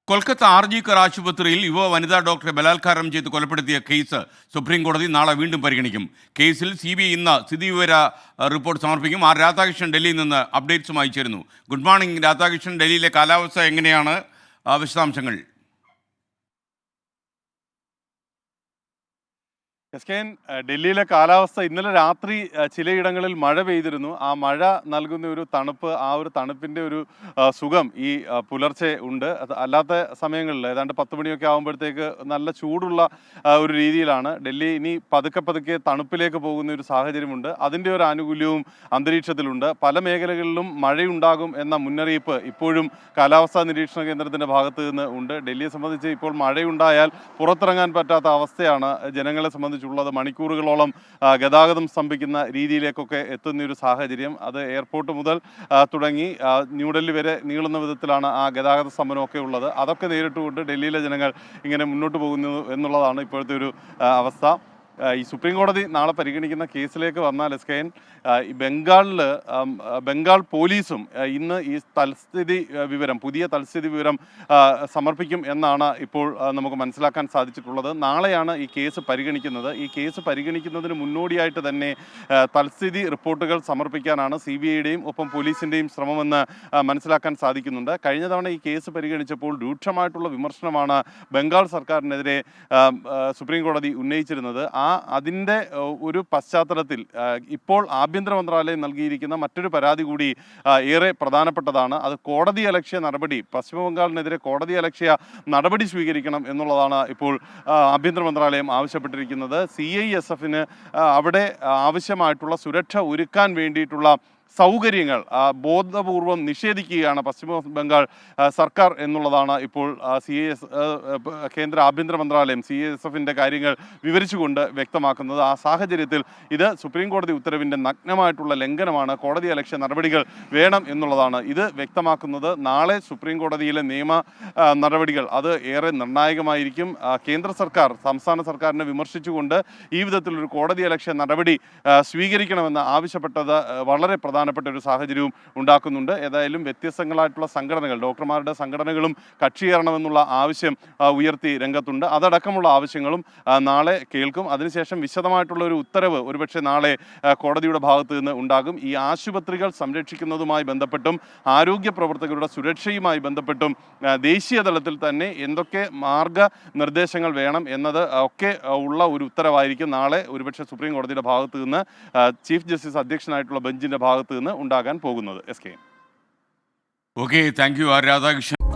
കൊൽക്കത്ത ആർജിക്കർ ആശുപത്രിയിൽ വനിതാ ഡോക്ടറെ ബലാത്കാരം ചെയ്ത് കൊലപ്പെടുത്തിയ കേസ് സുപ്രീം കോടതി നാളെ വീണ്ടും പരിഗണിക്കും. കേസിൽ CBI ഇന്ന് സ്ഥിതിവിവര റിപ്പോർട്ട് സമർപ്പിക്കും. രാധാകൃഷ്ണൻ ഡൽഹിയിൽ നിന്ന് അപ്ഡേറ്റ്സുമായി ചേരുന്നു. Good morning Radhakrishnan. ഡൽഹിയിലെ കാലാവസ്ഥ എങ്ങനെയാണ്? വിശദാംശങ്ങൾ. ഡൽഹിയിലെ കാലാവസ്ഥ ഇന്നലെ രാത്രി ചിലയിടങ്ങളിൽ മഴ പെയ്തിരുന്നു. ആ മഴ നൽകുന്ന ഒരു തണുപ്പ്, ആ ഒരു തണുപ്പിൻ്റെ ഒരു സുഖം ഈ പുലർച്ചെ ഉണ്ട്. അല്ലാത്ത സമയങ്ങളിൽ ഏതാണ്ട് 10 മണിയൊക്കെ ആകുമ്പോഴത്തേക്ക് നല്ല ചൂടുള്ള ഒരു രീതിയിലാണ്. ഡൽഹി ഇനി പതുക്കെ പതുക്കെ തണുപ്പിലേക്ക് പോകുന്ന ഒരു സാഹചര്യമുണ്ട്. അതിൻ്റെ ഒരു ആനുകൂല്യവും അന്തരീക്ഷത്തിലുണ്ട്. പല മേഖലകളിലും മഴയുണ്ടാകും എന്ന മുന്നറിയിപ്പ് ഇപ്പോഴും കാലാവസ്ഥാ നിരീക്ഷണ കേന്ദ്രത്തിൻ്റെ ഭാഗത്ത് നിന്ന് ഉണ്ട്. ഡൽഹിയെ സംബന്ധിച്ച് ഇപ്പോൾ മഴയുണ്ടായാൽ പുറത്തിറങ്ങാൻ പറ്റാത്ത അവസ്ഥയാണ് ജനങ്ങളെ സംബന്ധിച്ചുള്ളത്. മണിക്കൂറുകളോളം ഗതാഗതം സ്തംഭിക്കുന്ന രീതിയിലേക്കൊക്കെ എത്തുന്ന ഒരു സാഹചര്യം. അത് എയർപോർട്ട് മുതൽ തുടങ്ങി ന്യൂഡൽഹി വരെ നീളുന്ന വിധത്തിലാണ് ആ ഗതാഗത സ്തംഭനമൊക്കെ ഉള്ളത്. അതൊക്കെ നേരിട്ടുകൊണ്ട് ഡൽഹിയിലെ ജനങ്ങൾ ഇങ്ങനെ മുന്നോട്ട് പോകുന്നു എന്നുള്ളതാണ് ഇപ്പോഴത്തെ ഒരു അവസ്ഥ. ഈ സുപ്രീം കോടതി നാളെ പരിഗണിക്കുന്ന കേസിലേക്ക് വന്നാൽ ഈ ബംഗാൾ പോലീസും ഇന്ന് ഈ പുതിയ തൽസ്ഥിതി വിവരം സമർപ്പിക്കും എന്നാണ് ഇപ്പോൾ നമുക്ക് മനസ്സിലാക്കാൻ സാധിച്ചിട്ടുള്ളത്. നാളെയാണ് ഈ കേസ് പരിഗണിക്കുന്നത്. ഈ കേസ് പരിഗണിക്കുന്നതിന് മുന്നോടിയായിട്ട് തന്നെ തൽസ്ഥിതി റിപ്പോർട്ടുകൾ സമർപ്പിക്കാനാണ് CBIയുടെയും ഒപ്പം പോലീസിൻ്റെയും ശ്രമമെന്ന് മനസ്സിലാക്കാൻ സാധിക്കുന്നുണ്ട്. കഴിഞ്ഞ തവണ ഈ കേസ് പരിഗണിച്ചപ്പോൾ രൂക്ഷമായിട്ടുള്ള വിമർശനമാണ് ബംഗാൾ സർക്കാരിനെതിരെ സുപ്രീം കോടതി ഉന്നയിച്ചിരുന്നത്. അതിൻ്റെ ഒരു പശ്ചാത്തലത്തിൽ ഇപ്പോൾ ആഭ്യന്തര മന്ത്രാലയം നൽകിയിരിക്കുന്ന മറ്റൊരു പരാതി കൂടി ഏറെ പ്രധാനപ്പെട്ടതാണ്. അത് കോടതിയലക്ഷ്യ നടപടി, പശ്ചിമ ബംഗാളിനെതിരെ കോടതിയലക്ഷ്യ നടപടി സ്വീകരിക്കണം എന്നുള്ളതാണ് ഇപ്പോൾ ആഭ്യന്തര മന്ത്രാലയം ആവശ്യപ്പെട്ടിരിക്കുന്നത്. CISFന് അവിടെ ആവശ്യമായിട്ടുള്ള സുരക്ഷ ഒരുക്കാൻ വേണ്ടിയിട്ടുള്ള സൗകര്യങ്ങൾ ബോധപൂർവം നിഷേധിക്കുകയാണ് പശ്ചിമ ബംഗാൾ സർക്കാർ എന്നുള്ളതാണ് ഇപ്പോൾ കേന്ദ്ര ആഭ്യന്തര മന്ത്രാലയം CISFൻ്റെ കാര്യങ്ങൾ വിവരിച്ചുകൊണ്ട് വ്യക്തമാക്കുന്നത്. ആ സാഹചര്യത്തിൽ ഇത് സുപ്രീം കോടതി ഉത്തരവിൻ്റെ നഗ്നമായിട്ടുള്ള ലംഘനമാണ്. കോടതിയലക്ഷ്യ നടപടികൾ വേണം എന്നുള്ളതാണ് ഇത് വ്യക്തമാക്കുന്നത്. നാളെ സുപ്രീം കോടതിയിലെ നിയമ നടപടികൾ അത് ഏറെ നിർണായകമായിരിക്കും. കേന്ദ്ര സർക്കാർ സംസ്ഥാന സർക്കാരിനെ വിമർശിച്ചുകൊണ്ട് ഈ വിധത്തിലൊരു കോടതിയലക്ഷ്യ നടപടി സ്വീകരിക്കണമെന്ന് ആവശ്യപ്പെട്ടത് വളരെ പ്രധാനപ്പെട്ട ഒരു സാഹചര്യവും ഉണ്ടാക്കുന്നുണ്ട്. ഏതായാലും വ്യത്യസ്തങ്ങളായിട്ടുള്ള സംഘടനകൾ, ഡോക്ടർമാരുടെ സംഘടനകളും കക്ഷിയേറണമെന്നുള്ള ആവശ്യം ഉയർത്തി രംഗത്തുണ്ട്. അതടക്കമുള്ള ആവശ്യങ്ങളും നാളെ കേൾക്കും. അതിനുശേഷം വിശദമായിട്ടുള്ള ഒരു ഉത്തരവ് ഒരുപക്ഷെ നാളെ കോടതിയുടെ ഭാഗത്ത് നിന്ന് ഉണ്ടാകും. ഈ ആശുപത്രികൾ സംരക്ഷിക്കുന്നതുമായി ബന്ധപ്പെട്ടും ആരോഗ്യ പ്രവർത്തകരുടെ സുരക്ഷയുമായി ബന്ധപ്പെട്ടും ദേശീയ തലത്തിൽ തന്നെ എന്തൊക്കെ മാർഗനിർദ്ദേശങ്ങൾ വേണം എന്നത് ഒക്കെ ഉള്ള ഒരു ഉത്തരവായിരിക്കും നാളെ ഒരുപക്ഷെ സുപ്രീം കോടതിയുടെ ഭാഗത്ത് നിന്ന് ചീഫ് ജസ്റ്റിസ് അധ്യക്ഷനായിട്ടുള്ള ബെഞ്ചിന്റെ ഭാഗത്ത് നിന്ന് ഉണ്ടാകാൻ പോകുന്നത്. Okay, thank you Radhakrishnan.